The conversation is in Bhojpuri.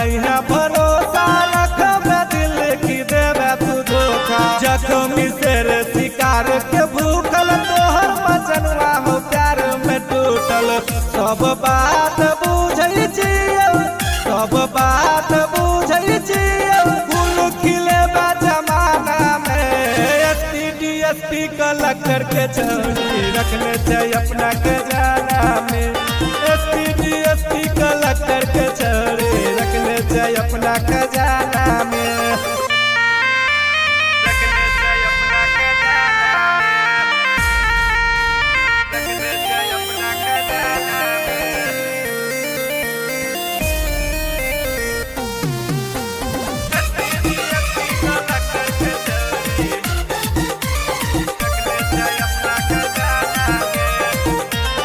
नहीं है भरोसा रखबे दिल की देवे तू धोखा। जख्मी शेर शिकार के भूखल तोहर मचनवा हो प्यार में टूटल। सब बात बुझै छियै, सब बात बुझै छियै, फूल खिले बा जमाना में। एसपी डीएसपी कलेक्टर के छवि रखने चाहिए अपना खजाना में। एसपी डीएसपी कलेक्टर के छवि रखने चाहिए अपना खजाना में।